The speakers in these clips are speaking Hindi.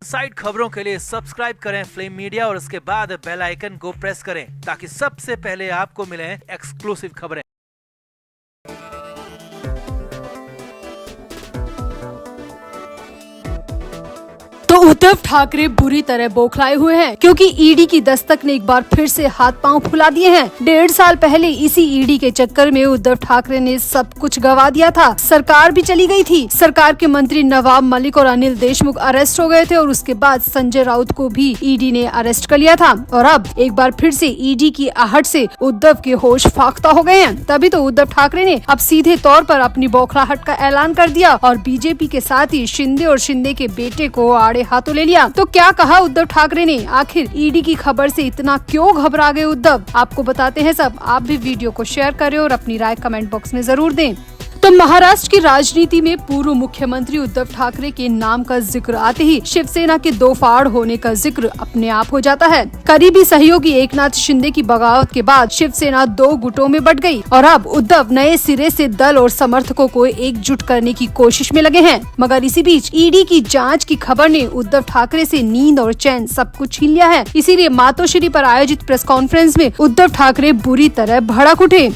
साइड खबरों के लिए सब्सक्राइब करें फ्लेम मीडिया और उसके बाद बेल आइकन को प्रेस करें ताकि सबसे पहले आपको मिले एक्सक्लूसिव खबरें। तो उद्धव ठाकरे बुरी तरह बौखलाए हुए हैं क्योंकि ईडी की दस्तक ने एक बार फिर से हाथ पांव फुला दिए हैं। 1.5 साल पहले इसी ईडी के चक्कर में उद्धव ठाकरे ने सब कुछ गवा दिया था। सरकार भी चली गई थी। सरकार के मंत्री नवाब मलिक और अनिल देशमुख अरेस्ट हो गए थे और उसके बाद संजय राउत को भी ईडी ने अरेस्ट कर लिया था। और अब एक बार फिर से ईडी की आहट से उद्धव के होश फाख्ता हो गए हैं। तभी तो उद्धव ठाकरे ने अब सीधे तौर पर अपनी बौखलाहट का ऐलान कर दिया और बीजेपी के साथ ही शिंदे और शिंदे के बेटे को आड़े हाथों ले लिया। तो क्या कहा उद्धव ठाकरे ने? आखिर ईडी की खबर से इतना क्यों घबरा गए उद्धव? आपको बताते हैं सब। आप भी वीडियो को शेयर करें और अपनी राय कमेंट बॉक्स में जरूर दें। तो महाराष्ट्र की राजनीति में पूर्व मुख्यमंत्री उद्धव ठाकरे के नाम का जिक्र आते ही शिवसेना के दो फाड़ होने का जिक्र अपने आप हो जाता है। करीबी सहयोगी एकनाथ शिंदे की बगावत के बाद शिवसेना 2 गुटों में बंट गई और अब उद्धव नए सिरे से दल और समर्थकों को एकजुट करने की कोशिश में लगे हैं। मगर इसी बीच ईडी की जांच की खबर ने उद्धव ठाकरे से नींद और चैन सब कुछ छीन लिया है। इसीलिए मातोश्री पर आयोजित प्रेस कॉन्फ्रेंस में उद्धव ठाकरे बुरी तरह भड़क उठे।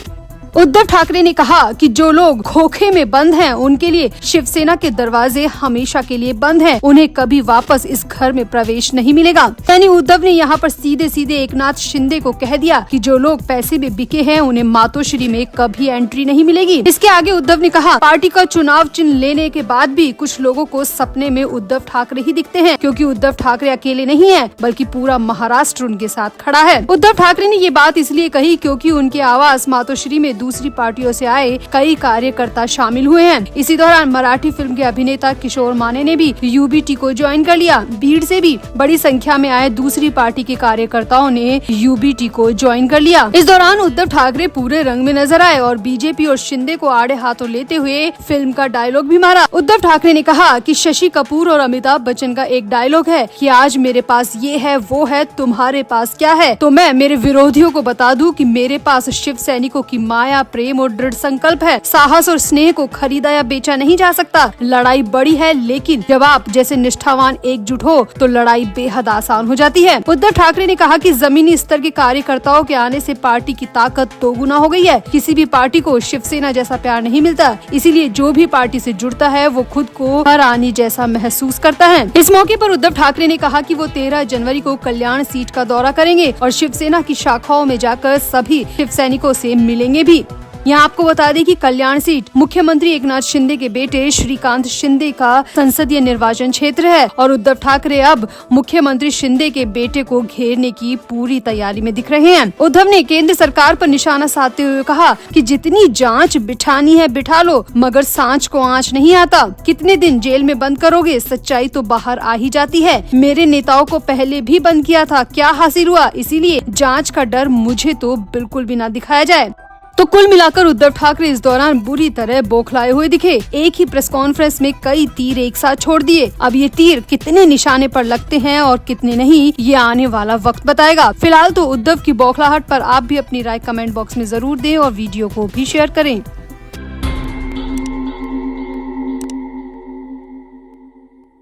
उद्धव ठाकरे ने कहा कि जो लोग खोखे में बंद हैं, उनके लिए शिवसेना के दरवाजे हमेशा के लिए बंद हैं। उन्हें कभी वापस इस घर में प्रवेश नहीं मिलेगा। यानी उद्धव ने यहाँ पर सीधे सीधे एकनाथ शिंदे को कह दिया कि जो लोग पैसे में बिके हैं, उन्हें मातोश्री में कभी एंट्री नहीं मिलेगी। इसके आगे उद्धव ने कहा, पार्टी का चुनाव चिन्ह लेने के बाद भी कुछ लोगों को सपने में उद्धव ठाकरे ही दिखते हैं, क्योंकि उद्धव ठाकरे अकेले नहीं है बल्कि पूरा महाराष्ट्र उनके साथ खड़ा है। उद्धव ठाकरे ने ये बात इसलिए कही क्योंकि उनके आवास मातोश्री में दूसरी पार्टियों से आए कई कार्यकर्ता शामिल हुए हैं। इसी दौरान मराठी फिल्म के अभिनेता किशोर माने ने भी यूबीटी को ज्वाइन कर लिया। भीड़ से भी बड़ी संख्या में आए दूसरी पार्टी के कार्यकर्ताओं ने यूबीटी को ज्वाइन कर लिया। इस दौरान उद्धव ठाकरे पूरे रंग में नजर आए और बीजेपी और शिंदे को आड़े हाथों लेते हुए फिल्म का डायलॉग भी मारा। उद्धव ठाकरे ने कहा कि शशि कपूर और अमिताभ बच्चन का एक डायलॉग है कि आज मेरे पास ये है वो है, तुम्हारे पास क्या है? तो मैं मेरे विरोधियों को बता दूं कि मेरे पास शिव सैनिकों की माया, प्रेम और दृढ़ संकल्प है। साहस और स्नेह को खरीदा या बेचा नहीं जा सकता। लड़ाई बड़ी है, लेकिन जब आप जैसे निष्ठावान एकजुट हो तो लड़ाई बेहद आसान हो जाती है। उद्धव ठाकरे ने कहा कि जमीनी स्तर के कार्यकर्ताओं के आने से पार्टी की ताकत दोगुना हो गई है। किसी भी पार्टी को शिवसेना जैसा प्यार नहीं मिलता, इसीलिए जो भी पार्टी से जुड़ता है वो खुद को हरानी जैसा महसूस करता है। इस मौके पर उद्धव ठाकरे ने कहा कि वो 13 जनवरी को कल्याण सीट का दौरा करेंगे और शिवसेना की शाखाओं में जाकर सभी शिव सैनिकों से मिलेंगे भी। यहाँ आपको बता दें कि कल्याण सीट मुख्यमंत्री एकनाथ शिंदे के बेटे श्रीकांत शिंदे का संसदीय निर्वाचन क्षेत्र है और उद्धव ठाकरे अब मुख्यमंत्री शिंदे के बेटे को घेरने की पूरी तैयारी में दिख रहे हैं। उद्धव ने केंद्र सरकार पर निशाना साधते हुए कहा कि जितनी जांच बिठानी है बिठा लो, मगर सांच को आंच नहीं आता। कितने दिन जेल में बंद करोगे? सच्चाई तो बाहर आ ही जाती है। मेरे नेताओं को पहले भी बंद किया था, क्या हासिल हुआ? इसीलिए जाँच का डर मुझे तो बिल्कुल भी न दिखाया जाए। तो कुल मिलाकर उद्धव ठाकरे इस दौरान बुरी तरह बौखलाए हुए दिखे। एक ही प्रेस कॉन्फ्रेंस में कई तीर एक साथ छोड़ दिए। अब ये तीर कितने निशाने पर लगते हैं और कितने नहीं, ये आने वाला वक्त बताएगा। फिलहाल तो उद्धव की बौखलाहट पर आप भी अपनी राय कमेंट बॉक्स में जरूर दें और वीडियो को भी शेयर करें।